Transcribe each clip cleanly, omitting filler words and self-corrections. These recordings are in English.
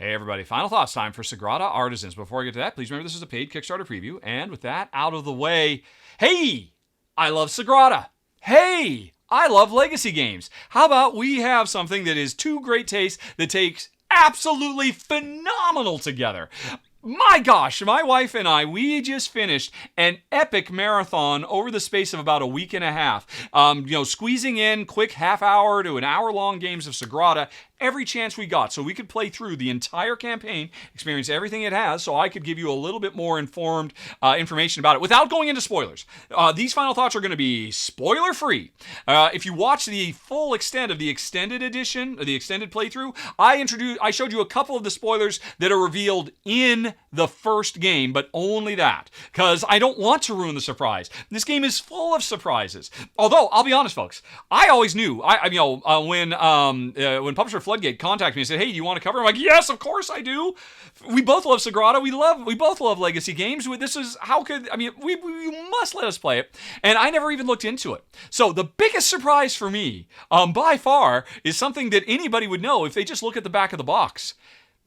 Hey everybody, final thoughts time for Sagrada Artisans. Before I get to that, please remember this is a paid Kickstarter preview. And with that out of the way, hey, I love Sagrada. Hey, I love legacy games. How about we have something that is two great tastes that takes absolutely phenomenal together? My gosh, my wife and I, we just finished an epic marathon over the space of about a week and a half. Squeezing in quick half-hour to an hour-long games of Sagrada every chance we got so we could play through the entire campaign, experience everything it has, so I could give you a little bit more informed information about it without going into spoilers. These final thoughts are going to be spoiler-free. If you watch the full extent of the extended edition, the extended playthrough, I showed you a couple of the spoilers that are revealed in the first game, but only that, because I don't want to ruin the surprise. This game is full of surprises. Although, I'll be honest, folks, I always knew. When Publisher Floodgate contacted me and said, "Hey, do you want to cover?" I'm like, "Yes, of course I do." We both love Sagrada. We both love legacy games. We must let us play it. And I never even looked into it. So the biggest surprise for me, by far, is something that anybody would know if they just look at the back of the box.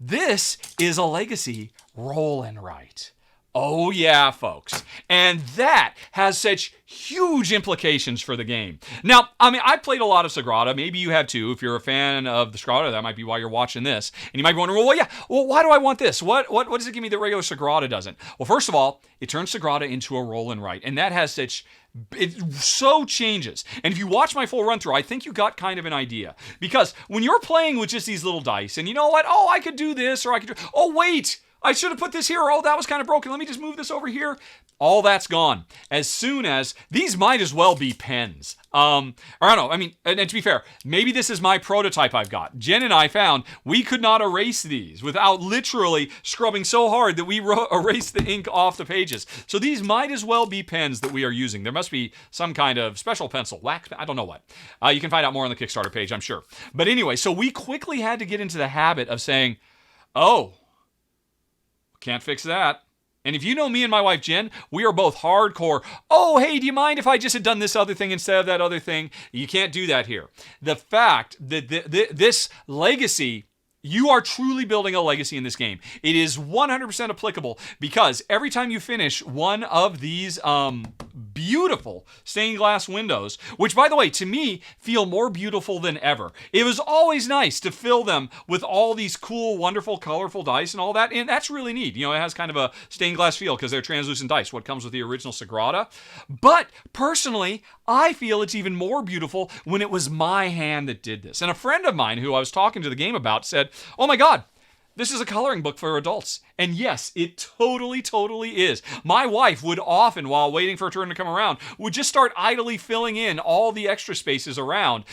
This is a legacy roll and write. Oh yeah, folks. And that has such huge implications for the game. Now, I played a lot of Sagrada. Maybe you have too. If you're a fan of the Sagrada, that might be why you're watching this. And you might be wondering, well, why do I want this? What does it give me that regular Sagrada doesn't? Well, first of all, it turns Sagrada into a roll and write. And that has it so changes. And if you watch my full run through, I think you got kind of an idea. Because when you're playing with just these little dice, and you know what? Oh, I could do this, or I could do... Oh, wait! I should have put this here. Oh, that was kind of broken. Let me just move this over here. All that's gone. As soon as... These might as well be pens. Or I don't know. And to be fair, maybe this is my prototype I've got. Jen and I found we could not erase these without literally scrubbing so hard that we erased the ink off the pages. So these might as well be pens that we are using. There must be some kind of special pencil. Wax, I don't know what. You can find out more on the Kickstarter page, I'm sure. But anyway, so we quickly had to get into the habit of saying, oh... Can't fix that. And if you know me and my wife Jen, we are both hardcore, oh, hey, do you mind if I just had done this other thing instead of that other thing? You can't do that here. The fact that this legacy, you are truly building a legacy in this game. It is 100% applicable because every time you finish one of these beautiful stained glass windows, which, by the way, to me, feel more beautiful than ever. It was always nice to fill them with all these cool, wonderful, colorful dice and all that, and that's really neat. It has kind of a stained glass feel because they're translucent dice, what comes with the original Sagrada. But, personally, I feel it's even more beautiful when it was my hand that did this. And a friend of mine who I was talking to the game about said, "Oh my God, this is a coloring book for adults." And yes, it totally is. My wife would often, while waiting for her turn to come around, would just start idly filling in all the extra spaces around,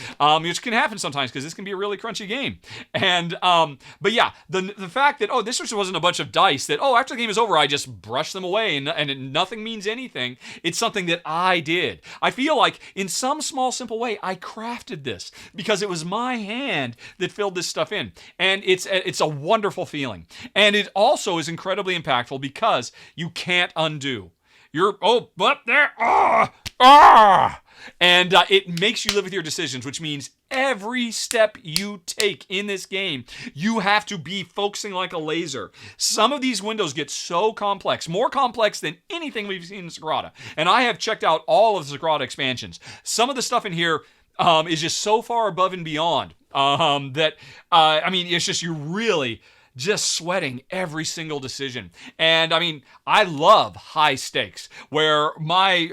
which can happen sometimes because this can be a really crunchy game. And, but yeah, the fact that, this just wasn't a bunch of dice that, after the game is over, I just brush them away and nothing means anything. It's something that I did. I feel like in some small, simple way, I crafted this because it was my hand that filled this stuff in. And it's a wonderful feeling. And it also is incredibly impactful because you can't undo. And it makes you live with your decisions, which means every step you take in this game, you have to be focusing like a laser. Some of these windows get so complex, more complex than anything we've seen in Sagrada. And I have checked out all of the Sagrada expansions. Some of the stuff in here is just so far above and beyond that, it's just you really... just sweating every single decision. And I love high stakes where my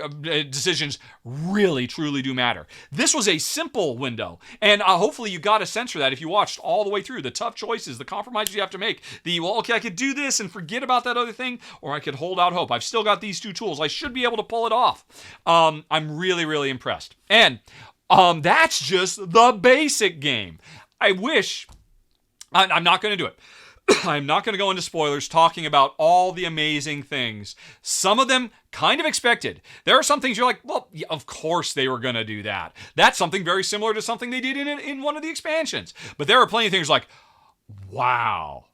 decisions really, truly do matter. This was a simple window. And hopefully you got a sense for that if you watched all the way through. The tough choices, the compromises you have to make. I could do this and forget about that other thing, or I could hold out hope. I've still got these two tools. I should be able to pull it off. I'm really, really impressed. And that's just the basic game. I wish... I'm not going to do it. I'm not going to go into spoilers talking about all the amazing things. Some of them kind of expected. There are some things you're like, well, yeah, of course they were going to do that. That's something very similar to something they did in one of the expansions. But there are plenty of things like, wow,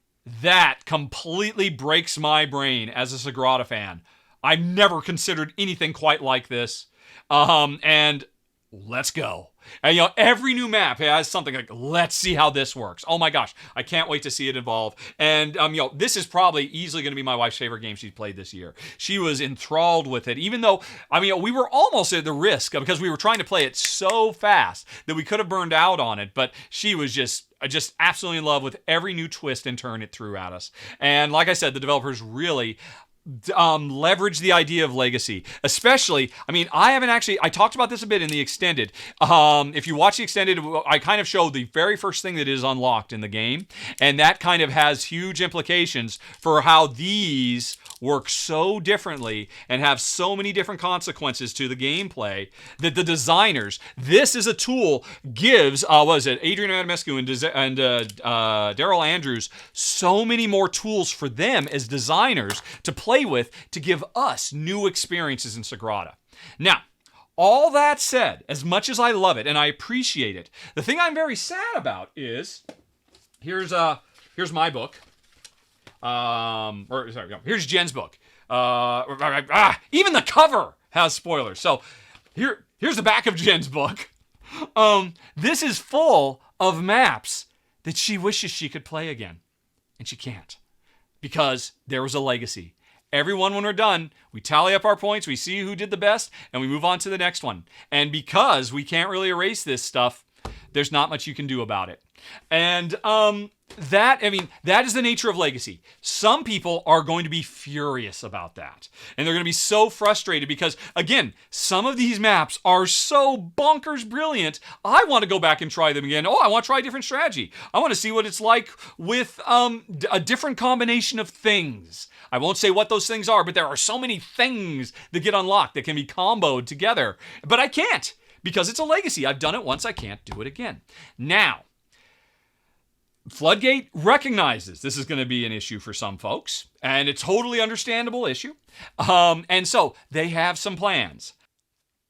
that completely breaks my brain as a Sagrada fan. I've never considered anything quite like this. And let's go. And, every new map has something like, let's see how this works. Oh my gosh, I can't wait to see it evolve. And, this is probably easily going to be my wife's favorite game she's played this year. She was enthralled with it, even though, we were almost at the risk because we were trying to play it so fast that we could have burned out on it, but she was just absolutely in love with every new twist and turn it threw at us. And like I said, the developers really leverage the idea of legacy, especially, I talked about this a bit in the extended. If you watch the extended, I kind of showed the very first thing that is unlocked in the game, and that kind of has huge implications for how these work so differently and have so many different consequences to the gameplay that the designers, this is a tool, gives, Adrian Adamescu and Daryl Andrews, so many more tools for them as designers to play with to give us new experiences in Sagrada. Now, all that said, as much as I love it and I appreciate it, the thing I'm very sad about is, here's my book. Here's Jen's book. Even the cover has spoilers. So here's the back of Jen's book. This is full of maps that she wishes she could play again, and she can't because there was a legacy. Everyone, when we're done, we tally up our points, we see who did the best, and we move on to the next one. And because we can't really erase this stuff, there's not much you can do about it. And that is the nature of legacy. Some people are going to be furious about that. And they're going to be so frustrated because, again, some of these maps are so bonkers brilliant. I want to go back and try them again. I want to try a different strategy. I want to see what it's like with a different combination of things. I won't say what those things are, but there are so many things that get unlocked that can be comboed together. But I can't because it's a legacy. I've done it once. I can't do it again. Now, Floodgate recognizes this is going to be an issue for some folks, and a totally understandable issue. And so they have some plans.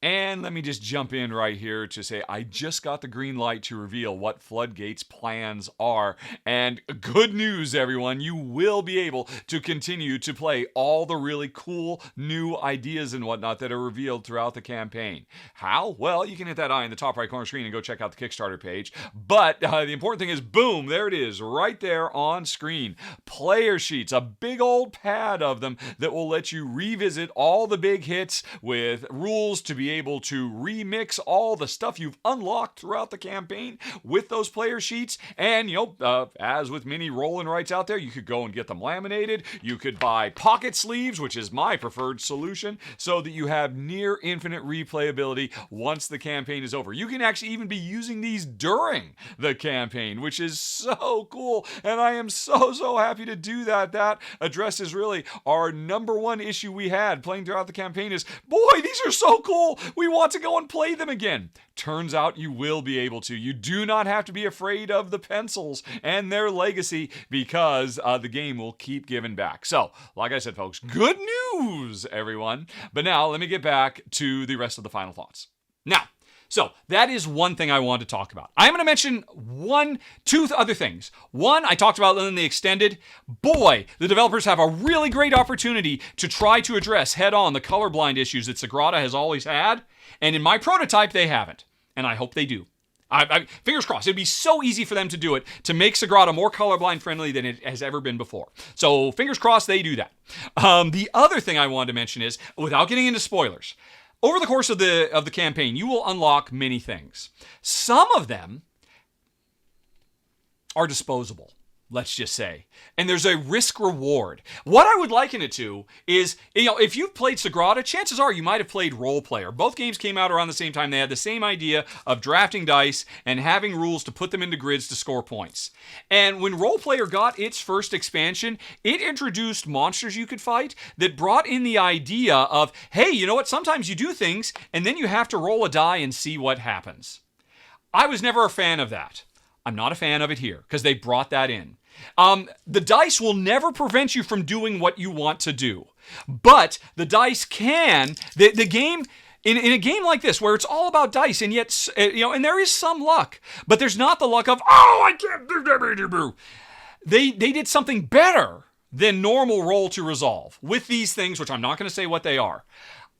And let me just jump in right here to say I just got the green light to reveal what Floodgate's plans are. And good news, everyone, you will be able to continue to play all the really cool new ideas and whatnot that are revealed throughout the campaign. How? Well, you can hit that eye in the top right corner screen and go check out the Kickstarter page. But the important thing is, boom, there it is, right there on screen. Player sheets, a big old pad of them that will let you revisit all the big hits with rules to be able to remix all the stuff you've unlocked throughout the campaign with those player sheets. And, as with many roll and writes out there, you could go and get them laminated. You could buy pocket sleeves, which is my preferred solution, so that you have near infinite replayability once the campaign is over. You can actually even be using these during the campaign, which is so cool. And I am so happy to do that. That addresses really our number one issue we had playing throughout the campaign is, boy, these are so cool. We want to go and play them again. Turns out you will be able to. You do not have to be afraid of the pencils and their legacy because the game will keep giving back. So, like I said, folks, good news, everyone. But now let me get back to the rest of the final thoughts. Now, so that is one thing I want to talk about. I'm going to mention two other things. One, I talked about in the extended. Boy, the developers have a really great opportunity to try to address head-on the colorblind issues that Sagrada has always had. And in my prototype, they haven't. And I hope they do. Fingers crossed. It'd be so easy for them to do it, to make Sagrada more colorblind friendly than it has ever been before. So fingers crossed they do that. The other thing I wanted to mention is, without getting into spoilers, over the course of the campaign, you will unlock many things. Some of them are disposable, let's just say. And there's a risk reward. What I would liken it to is, if you've played Sagrada, chances are you might have played Role Player. Both games came out around the same time. They had the same idea of drafting dice and having rules to put them into grids to score points. And when Role Player got its first expansion, it introduced monsters you could fight that brought in the idea of, hey, you know what? Sometimes you do things and then you have to roll a die and see what happens. I was never a fan of that. I'm not a fan of it here because they brought that in. The dice will never prevent you from doing what you want to do. But the dice can, the game, in a game like this where it's all about dice and yet, and there is some luck, but there's not the luck of, I can't do that. They did something better than normal roll to resolve with these things, which I'm not going to say what they are.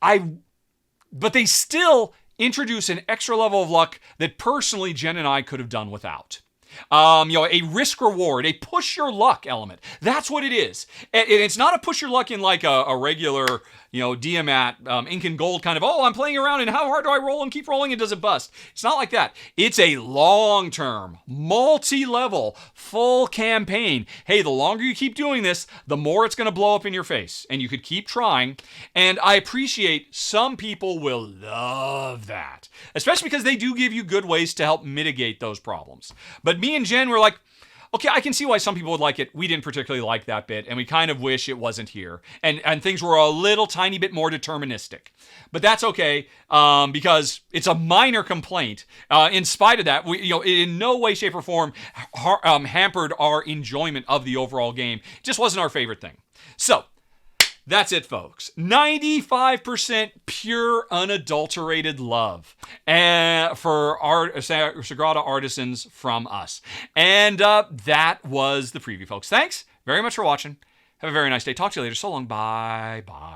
But they still introduce an extra level of luck that personally Jen and I could have done without. A risk reward, a push your luck element. That's what it is. And it's not a push your luck in like a regular, Diamat, ink and gold kind of, I'm playing around and how hard do I roll and keep rolling and does it bust? It's not like that. It's a long-term, multi-level, full campaign. Hey, the longer you keep doing this, the more it's going to blow up in your face. And you could keep trying. And I appreciate some people will love that. Especially because they do give you good ways to help mitigate those problems. But me and Jen were like, okay, I can see why some people would like it. We didn't particularly like that bit, and we kind of wish it wasn't here. And things were a little tiny bit more deterministic. But that's okay, because it's a minor complaint. In spite of that, we, in no way, shape, or form hampered our enjoyment of the overall game. It just wasn't our favorite thing. So, that's it, folks. 95% pure, unadulterated love for Sagrada Artisans from us. And that was the preview, folks. Thanks very much for watching. Have a very nice day. Talk to you later. So long. Bye. Bye.